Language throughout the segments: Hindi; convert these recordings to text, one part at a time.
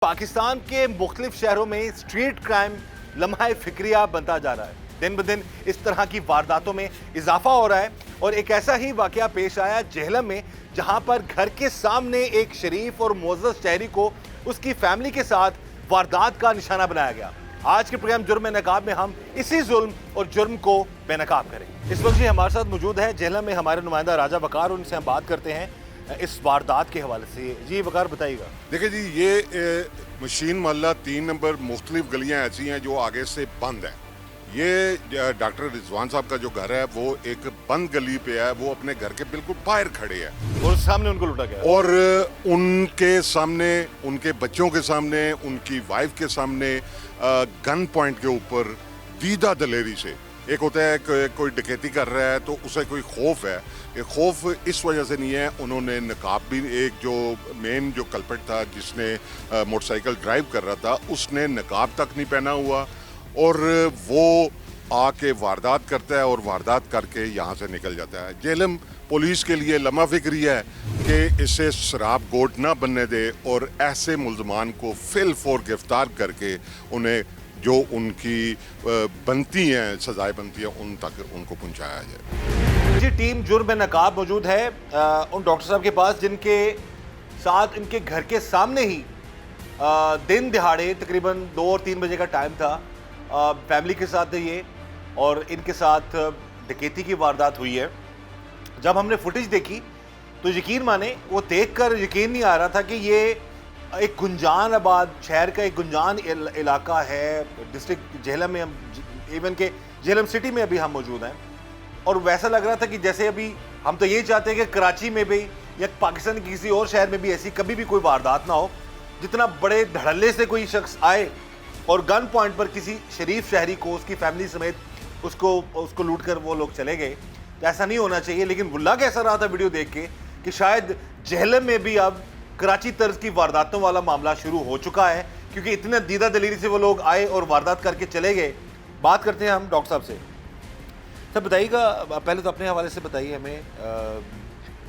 पाकिस्तान के मुख्तलिफ शहरों में स्ट्रीट क्राइम लम्हा फिक्रिया बनता जा रहा है। दिन ब दिन इस तरह की वारदातों में इजाफा हो रहा है और एक ऐसा ही वाकया पेश आया जेहलम में, जहां पर घर के सामने एक शरीफ और मुअज़्ज़ज़ शहरी को उसकी फैमिली के साथ वारदात का निशाना बनाया गया। आज के प्रोग्राम जुर्म में नकाब में हम इसी जुल्म और जुर्म को बेनकाब करें। इस वक्त जी हमारे साथ मौजूद है जेहलम में हमारे नुमाइंदा राजा वकार, उनसे हम बात करते हैं इस वारदात के हवाले से। जी वकार बताइएगा। देखिए जी, ये मशीन मोहल्ला 3 नंबर मुख्तलिफ गलियां ऐसी हैं जो आगे से बंद हैं। ये डॉक्टर रिजवान साहब का जो घर है वो एक बंद गली पे है, वो अपने घर के बिल्कुल बाहर खड़े हैं और सामने उनको लूटा गया और उनके सामने, उनके बच्चों के सामने, उनकी वाइफ के सामने गन पॉइंट के ऊपर दीदा दलेरी से, एक होता है कोई डकैती कर रहा है तो उसे कोई खौफ है, ये खौफ इस वजह से नहीं है। उन्होंने नकाब भी, एक जो मेन जो कल्प्रिट था जिसने मोटरसाइकिल ड्राइव कर रहा था, उसने नकाब तक नहीं पहना हुआ और वो आके वारदात करता है और वारदात करके यहाँ से निकल जाता है। जेहलम पुलिस के लिए लम्हा फिक्री है कि इसे शराब गोट ना बनने दे और ऐसे मुल्ज़मान को फिल फोर गिरफ्तार करके उन्हें जो उनकी बनती हैं, सजाएं बनती हैं, उन तक उनको पहुंचाया जाए। जी टीम जुर्म में नकाब मौजूद है उन डॉक्टर साहब के पास जिनके साथ इनके घर के सामने ही दिन दिहाड़े तकरीबन 2 और 3 बजे का टाइम था, फैमिली के साथ है ये, और इनके साथ डकैती की वारदात हुई है। जब हमने फुटेज देखी तो यकीन माने, वो देखकर यकीन नहीं आ रहा था कि ये एक गुंजान आबाद शहर का एक गुंजान इलाका है। डिस्ट्रिक्ट जेहलम में हम, इवन के जेहलम सिटी में अभी हम मौजूद हैं, और वैसा लग रहा था कि जैसे अभी हम तो ये चाहते हैं कि कराची में भी या पाकिस्तान के किसी और शहर में भी ऐसी कभी भी कोई वारदात ना हो, जितना बड़े धड़ल्ले से कोई शख्स आए और गन पॉइंट पर किसी शरीफ शहरी को उसकी फैमिली समेत उसको लूट कर वो लोग चले गए। तो ऐसा नहीं होना चाहिए। लेकिन लग ऐसा रहा था वीडियो देख के कि शायद जेहलम में भी अब कराची तर्ज की वारदातों वाला मामला शुरू हो चुका है, क्योंकि इतने दीदा दलीरी से वो लोग आए और वारदात करके चले गए। बात करते हैं हम डॉक्टर साहब से। सर बताइएगा, पहले तो अपने हवाले से बताइए हमें,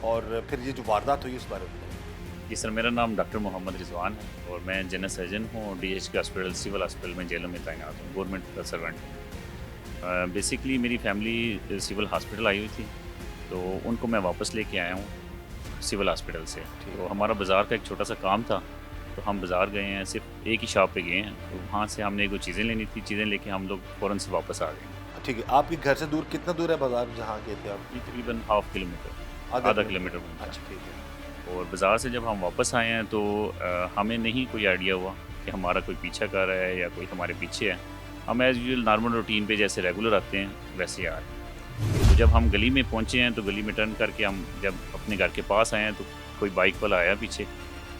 और फिर ये जो वारदात हुई उस बारे में। जी सर, मेरा नाम डॉक्टर मोहम्मद रिजवान है और मैं जनरल सर्जन हूँ DHK हॉस्पिटल, सिविल हॉस्पिटल में जेहलम में तैनात हूँ, गवर्नमेंट का सर्वेंट हूँ। बेसिकली मेरी फैमिली सिविल हॉस्पिटल आई हुई थी, तो उनको मैं वापस लेके आया हूँ सिविल हॉस्पिटल से। तो हमारा बाज़ार का एक छोटा सा काम था, तो हम बाज़ार गए हैं, सिर्फ एक ही शॉप पे गए हैं, तो वहाँ से हमने कुछ चीज़ें लेनी थी, चीज़ें लेके हम लोग फ़ौरन से वापस आ गए। ठीक है, आपके घर से दूर कितना दूर है बाजार जहाँ गए थे आप? तकरीबन ½ किलोमीटर, आधा किलोमीटर। अच्छा ठीक है। और बाज़ार से जब हम वापस आए हैं तो हमें नहीं कोई आइडिया हुआ कि हमारा कोई पीछा कर रहा है या कोई हमारे पीछे है। हम एज़ यूजुअल नॉर्मल रूटीन पे जैसे रेगुलर आते हैं वैसे आ रहे हैं। तो जब हम गली में पहुंचे हैं तो गली में टर्न करके हम जब अपने घर के पास आए हैं तो कोई बाइक वाला आया पीछे,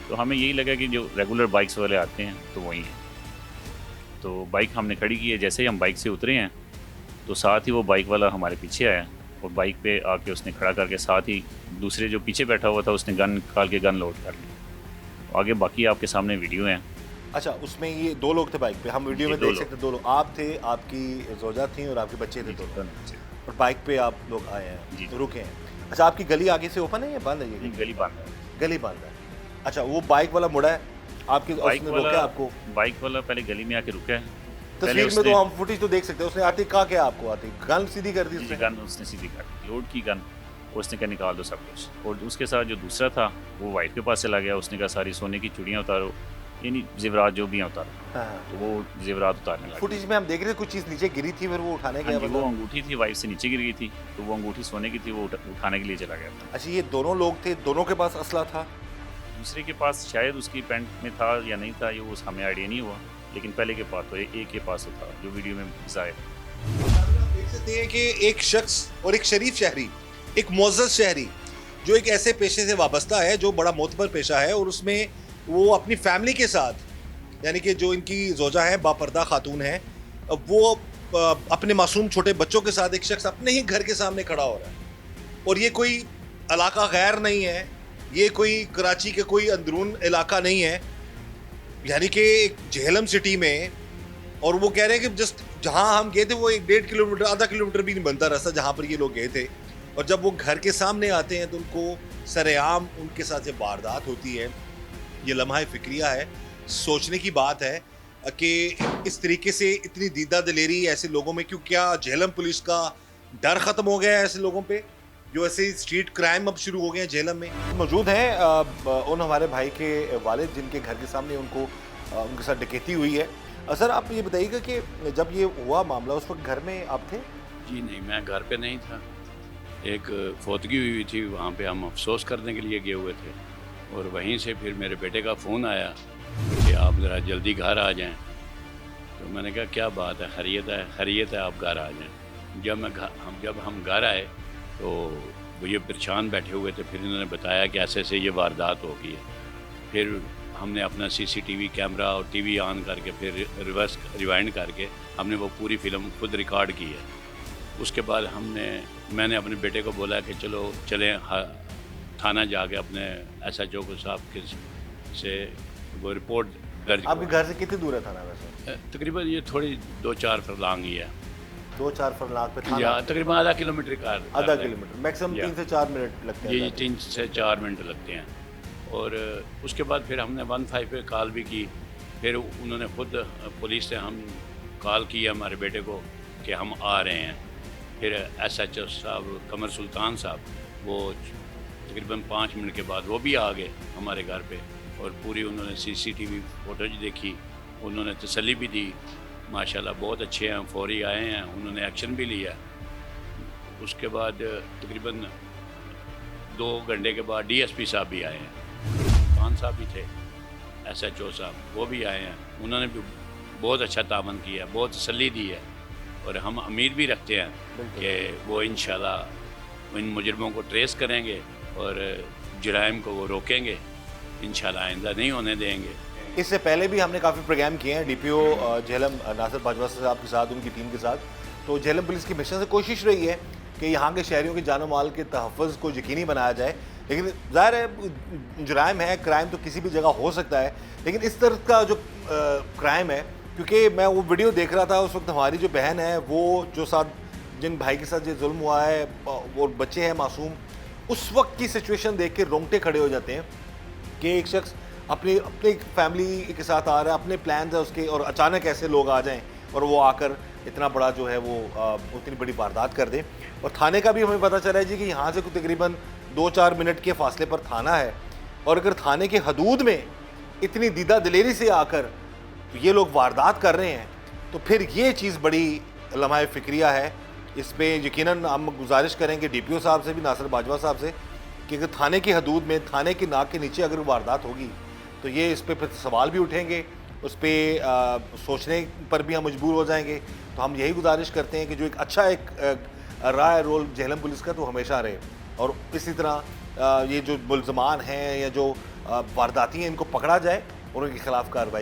तो हमें यही लगा कि जो रेगुलर बाइक्स वाले आते हैं तो वही हैं। तो बाइक हमने खड़ी की है, जैसे ही हम बाइक से उतरे हैं तो साथ ही वो बाइक वाला हमारे पीछे आया और बाइक पे आके उसने खड़ा करके साथ ही दूसरे जो पीछे बैठा हुआ था उसने गन निकाल के गन लोड कर ली। आगे बाकी आपके सामने वीडियो हैं। अच्छा, उसमें ये 2 लोग थे बाइक पे, हम वीडियो में देख सकते 2 लोग, आप थे, आपकी जोजा थी और आपके बच्चे थे 2, और बाइक पे आप लोग आए हैं जी, तो रुके हैं। अच्छा, आपकी गली आगे से ओपन है या बंद है? ये गली बंद है। गली बंद है। अच्छा, वो बाइक वाला मुड़ा है आपकी, बाइक उसने रोका आपको? बाइक वाला पहले गली में आके रुका है। तस्वीर में तो हम फुटेज तो देख सकते हैं, उसने आते कहा क्या आपको, आते गन सीधी कर दी उसने? गन उसने सीधी कर दी, लोड की गन, उसने कहा निकाल दो सब कुछ। और उसके साथ जो दूसरा था वो वाइफ के पास चला गया, उसने कहा सारी सोने की चूड़ियाँ उतारो, यानी जेवरात जो भी हैं उतारो। हाँ। तो वो जेवरात उतारने लगा। फुटेज में हम देख रहे थे कुछ चीज़ नीचे गिरी थी, फिर वो उठाने गया। वो अंगूठी थी, वाइफ से नीचे गिर गई थी, तो वो अंगूठी सोने की थी, वो उठाने के लिए चला गया था। अच्छा, ये दोनों लोग थे, दोनों के पास असला था? दूसरे के पास शायद उसकी पैंट में था या नहीं था, ये वो हमें आइडिया नहीं हुआ, लेकिन पहले के पास तो एक के पास था जो वीडियो में जाहिर है। देख सकते हैं कि एक शख्स और एक शरीफ शहरी, एक मुअज़्ज़ज़ शहरी जो एक ऐसे पेशे से वाबस्ता है जो बड़ा मोतबर पेशा है, और उसमें वो अपनी फैमिली के साथ, यानी कि जो इनकी जोजा है, बापर्दा खातून है, वो अपने मासूम छोटे बच्चों के साथ एक शख्स अपने ही घर के सामने खड़ा हो रहा है। और ये कोई इलाका गैर नहीं है, ये कोई कराची के कोई अंदरून इलाका नहीं है, यानी कि जेहलम सिटी में। और वो कह रहे हैं कि जस्ट जहाँ हम गए थे वो 1-1.5 किलोमीटर, आधा किलोमीटर भी नहीं बनता रास्ता जहाँ पर ये लोग गए थे, और जब वो घर के सामने आते हैं तो उनको सरेआम उनके साथ ये वारदात होती है। ये लम्हा फिक्रिया है। सोचने की बात है कि इस तरीके से इतनी दीदा दिलेरी ऐसे लोगों में क्यों? क्या झेलम पुलिस का डर खत्म हो गया है ऐसे लोगों पे, जो ऐसे स्ट्रीट क्राइम अब शुरू हो गए हैं झेलम में? मौजूद हैं उन हमारे भाई के वालिद जिनके घर के सामने उनके साथ डकैती हुई है। सर आप ये बताइएगा कि जब ये हुआ मामला उस वक्त घर में आप थे? जी नहीं, मैं घर पे नहीं था। एक फौतगी हुई थी, वहाँ पे हम अफसोस करने के लिए गए हुए थे और वहीं से फिर मेरे बेटे का फ़ोन आया कि आप ज़रा जल्दी घर आ जाएं। तो मैंने कहा क्या बात है, खैरियत है, आप घर आ जाएं। जब हम घर आए तो वो ये परेशान बैठे हुए थे। फिर इन्होंने बताया कि ऐसे ऐसे ये वारदात हो गई है। फिर हमने अपना सीसीटीवी कैमरा और टीवी ऑन करके फिर रिवर्स रिवाइंड करके हमने वो पूरी फिल्म खुद रिकॉर्ड की है। उसके बाद मैंने अपने बेटे को बोला कि चलो चलें थाना जाके अपने SHO साहब के से वो रिपोर्ट दर्ज। आपके घर से कितनी दूर है थाना वैसे? तकरीबन ये थोड़ी 2-4 फरलांग ही है। 2-4 फरलांग पे थाना? या तकरीबन आधा किलोमीटर का। आधा किलोमीटर, मैक्सिमम 3 से 4 मिनट लगते हैं। ये 3 से 4 मिनट लगते हैं। और उसके बाद फिर हमने 15 पे कॉल भी की। फिर उन्होंने खुद पुलिस से हम कॉल की हमारे बेटे को कि हम आ रहे हैं। फिर SHO साहब कमर सुल्तान साहब वो तकरीबन 5 मिनट के बाद वो भी आ गए हमारे घर पे और पूरी उन्होंने CCTV फुटेज देखी। उन्होंने तसल्ली भी दी, माशाल्लाह बहुत अच्छे हैं, फौरी आए हैं, उन्होंने एक्शन भी लिया। उसके बाद तकरीबन 2 घंटे के बाद DSP साहब भी आए हैं, खान साहब भी थे, SHO साहब वो भी आए हैं। उन्होंने भी बहुत अच्छा तावन किया, बहुत तसल्ली दी है और हम उम्मीद भी रखते हैं कि वो इंशाल्लाह इन मुजरमों को ट्रेस करेंगे और जुराइम को वो रोकेंगे, इंशाल्लाह आइंदा नहीं होने देंगे। इससे पहले भी हमने काफ़ी प्रोग्राम किए हैं DPO झेलम नासिर बाजवा साहब के साथ, उनकी टीम के साथ। तो झेलम पुलिस की मिशन से कोशिश रही है कि यहाँ के शहरियों के जानो माल के तहफ़्फ़ुज़ को यकीनी बनाया जाए। लेकिन ज़ाहिर है जुराइम है, क्राइम तो किसी भी जगह हो सकता है, लेकिन इस तरह का जो क्राइम है, क्योंकि मैं वो वीडियो देख रहा था उस वक्त हमारी जो बहन है वो जो साथ जिन भाई के साथ ये जुल्म हुआ है वो बच्चे हैं मासूम, उस वक्त की सिचुएशन देख के रोंगटे खड़े हो जाते हैं कि एक शख्स अपनी फैमिली के साथ आ रहा है, अपने प्लान्स है उसके, और अचानक ऐसे लोग आ जाएं और वो आकर इतना बड़ा जो है वो उतनी बड़ी वारदात कर दें। और थाने का भी हमें पता चला है जी कि यहाँ से कुछ तकरीबन 2-4 मिनट के फासले पर थाना है, और अगर थाने के हदूद में इतनी दीदा दिलेरी से आकर ये लोग वारदात कर रहे हैं तो फिर ये चीज़ बड़ी लम्हा फ़िक्रिया है। इस पर यकीनन हम गुजारिश करेंगे DPO साहब से भी, नासिर बाजवा साहब से, कि अगर थाने की हदूद में, थाने की नाक के नीचे अगर वारदात होगी तो ये इस पर फिर सवाल भी उठेंगे, उस पर सोचने पर भी हम मजबूर हो जाएंगे। तो हम यही गुजारिश करते हैं कि जो एक अच्छा रहा है रोल झेलम पुलिस का तो हमेशा रहे, और इसी तरह ये जो मुल्ज़मान हैं या जो वारदाती हैं इनको पकड़ा जाए और उनके खिलाफ कार्रवाई